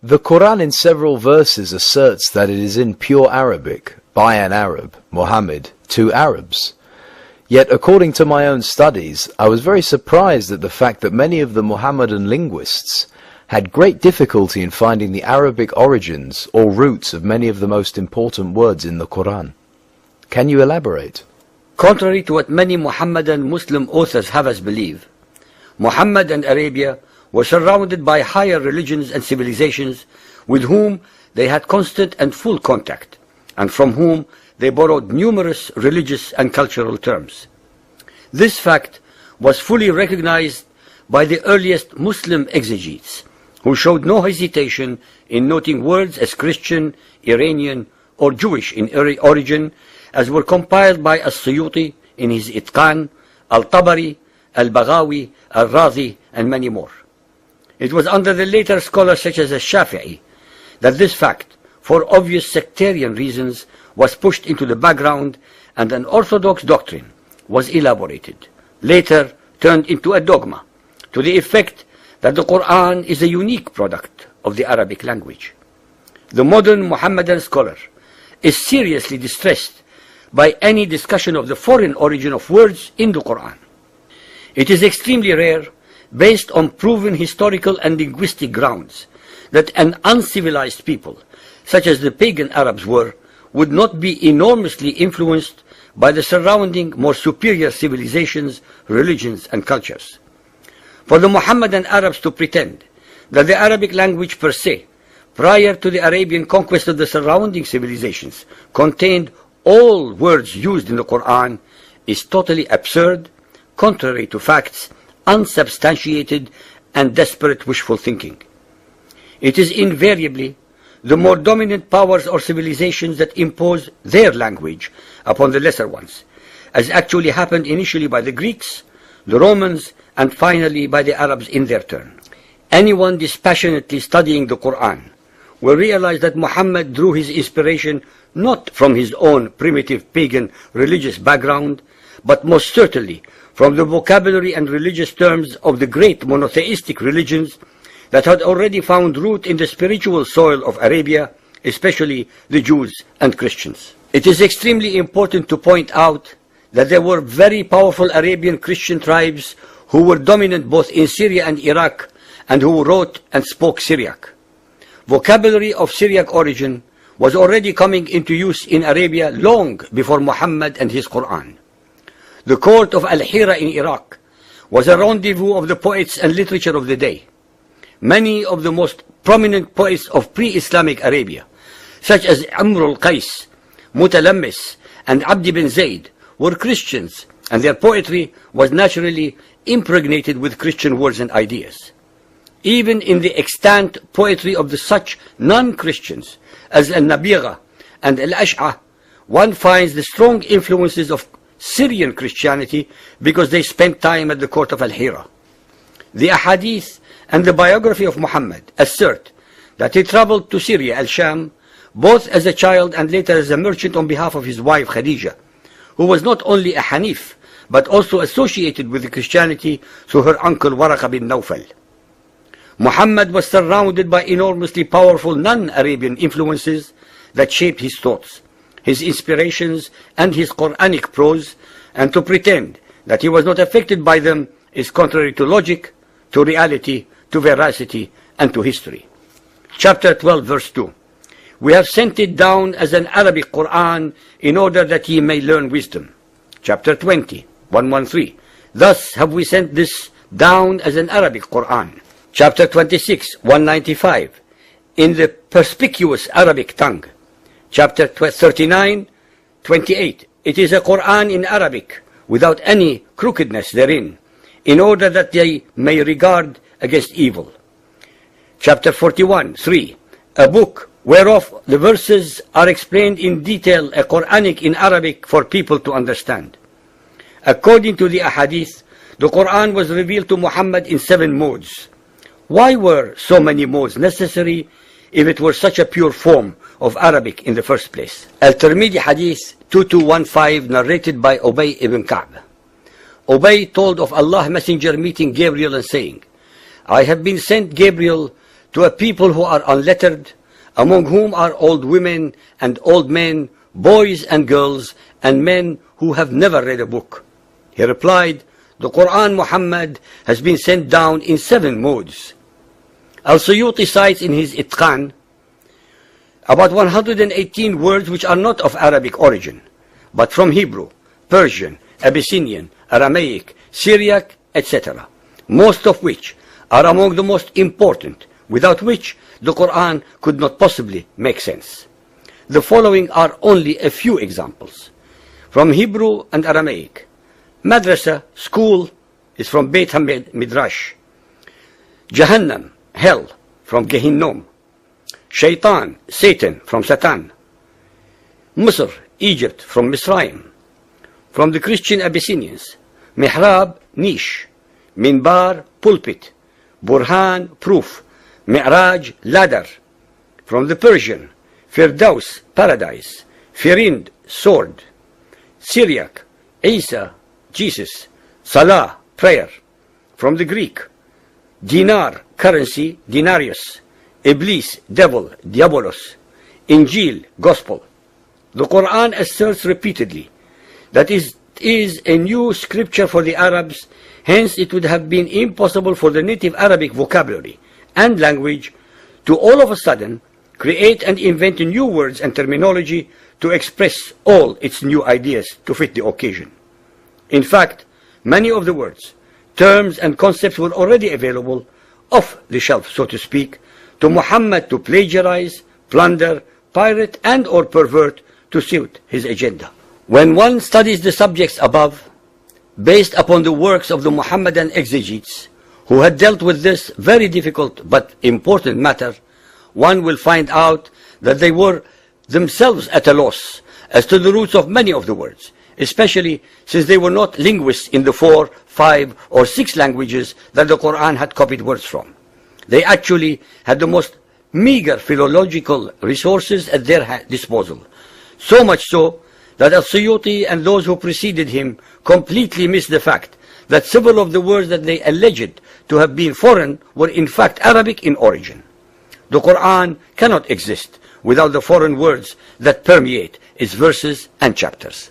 The Quran in several verses asserts that it is in pure Arabic, by an Arab, Muhammad, to Arabs. Yet, according to my own studies, I was very surprised at the fact that many of the Muhammadan linguists had great difficulty in finding the Arabic origins or roots of many of the most important words in the Quran. Can you elaborate? Contrary to what many Muhammadan Muslim authors have us believe, Muhammad and Arabia were surrounded by higher religions and civilizations with whom they had constant and full contact, and from whom they borrowed numerous religious and cultural terms. This fact was fully recognized by the earliest Muslim exegetes, who showed no hesitation in noting words as Christian, Iranian, or Jewish in origin, as were compiled by As-Suyuti in his Itqan, Al-Tabari, Al-Baghawi, Al-Razi, and many more. It was under the later scholars such as Al-Shafi'i that this fact, for obvious sectarian reasons, was pushed into the background and an orthodox doctrine was elaborated, later turned into a dogma, to the effect that the Qur'an is a unique product of the Arabic language. The modern Muhammadan scholar is seriously distressed by any discussion of the foreign origin of words in the Qur'an. It is extremely rare, based on proven historical and linguistic grounds, that an uncivilized people, such as the pagan Arabs were, would not be enormously influenced by the surrounding more superior civilizations, religions, and cultures. For the Muhammadan Arabs to pretend that the Arabic language per se, prior to the Arabian conquest of the surrounding civilizations, contained all words used in the Quran is totally absurd, contrary to facts, unsubstantiated, and desperate wishful thinking. It is invariably the more dominant powers or civilizations that impose their language upon the lesser ones, as actually happened initially by the Greeks, the Romans, and finally by the Arabs in their turn. Anyone dispassionately studying the Quran will realize that Muhammad drew his inspiration not from his own primitive pagan religious background, but most certainly from the vocabulary and religious terms of the great monotheistic religions that had already found root in the spiritual soil of Arabia, especially the Jews and Christians. It is extremely important to point out that there were very powerful Arabian Christian tribes who were dominant both in Syria and Iraq, and who wrote and spoke Syriac. Vocabulary of Syriac origin was already coming into use in Arabia long before Muhammad and his Quran. The court of Al-Hira in Iraq was a rendezvous of the poets and literature of the day. Many of the most prominent poets of pre-Islamic Arabia, such as Amr al-Qais, Mutalammis, and Abd bin Zayd, were Christians, and their poetry was naturally impregnated with Christian words and ideas. Even in the extant poetry of the such non-Christians as Al-Nabigha and Al-Ash'a, one finds the strong influences of Syrian Christianity because they spent time at the court of Al-Hira. The Ahadith and the biography of Muhammad assert that he traveled to Syria, Al-Sham, both as a child and later as a merchant on behalf of his wife Khadija, who was not only a Hanif, but also associated with Christianity through her uncle Waraka bin Nawfal. Muhammad was surrounded by enormously powerful non-Arabian influences that shaped his thoughts, his inspirations, and his Quranic prose, and to pretend that he was not affected by them is contrary to logic, to reality, to veracity, and to history. Chapter 12, verse 2. We have sent it down as an Arabic Qur'an in order that ye may learn wisdom. Chapter 20, 113. Thus have we sent this down as an Arabic Qur'an. Chapter 26, 195. In the perspicuous Arabic tongue. Chapter 39, 28. It is a Qur'an in Arabic, without any crookedness therein, in order that they may regard against evil. Chapter 41, 3. A book whereof the verses are explained in detail, a Quranic in Arabic for people to understand. According to the Ahadith, the Quran was revealed to Muhammad in 7 modes. Why were so many modes necessary if it were such a pure form of Arabic in the first place? Al-Tirmidhi Hadith 2215, narrated by Ubay ibn Ka'b. Ubay told of Allah's messenger meeting Gabriel and saying, I have been sent, Gabriel, to a people who are unlettered, among whom are old women and old men, boys and girls, and men who have never read a book? He replied, the Qur'an, Muhammad, has been sent down in 7 modes. Al-Suyuti cites in his Itqan about 118 words which are not of Arabic origin, but from Hebrew, Persian, Abyssinian, Aramaic, Syriac, etc., most of which are among the most important, without which the Qur'an could not possibly make sense. The following are only a few examples. From Hebrew and Aramaic, Madrasa, school, is from Beit Midrash. Jahannam, hell, from Gehinnom. Shaitan, Satan, from Satan. Misr, Egypt, from Misraim. From the Christian Abyssinians, Mihrab, niche. Minbar, pulpit. Burhan, proof. Mi'raj, ladder. From the Persian, Firdaus, paradise. Firind, sword. Syriac, Isa, Jesus. Salah, prayer. From the Greek, dinar, currency, denarius. Iblis, devil, diabolos. Injil, gospel. The Quran asserts repeatedly that it is a new scripture for the Arabs, hence it would have been impossible for the native Arabic vocabulary and language to all of a sudden create and invent new words and terminology to express all its new ideas to fit the occasion. In fact, many of the words, terms and concepts were already available off the shelf, so to speak, to Muhammad to plagiarize, plunder, pirate and or pervert to suit his agenda. When one studies the subjects above, based upon the works of the Muhammadan exegetes, who had dealt with this very difficult but important matter, one will find out that they were themselves at a loss as to the roots of many of the words, especially since they were not linguists in the 4, 5, or 6 languages that the Quran had copied words from. They actually had the most meager philological resources at their disposal, so much so that Al-Suyuti and those who preceded him completely missed the fact that several of the words that they alleged to have been foreign were in fact Arabic in origin. The Quran cannot exist without the foreign words that permeate its verses and chapters.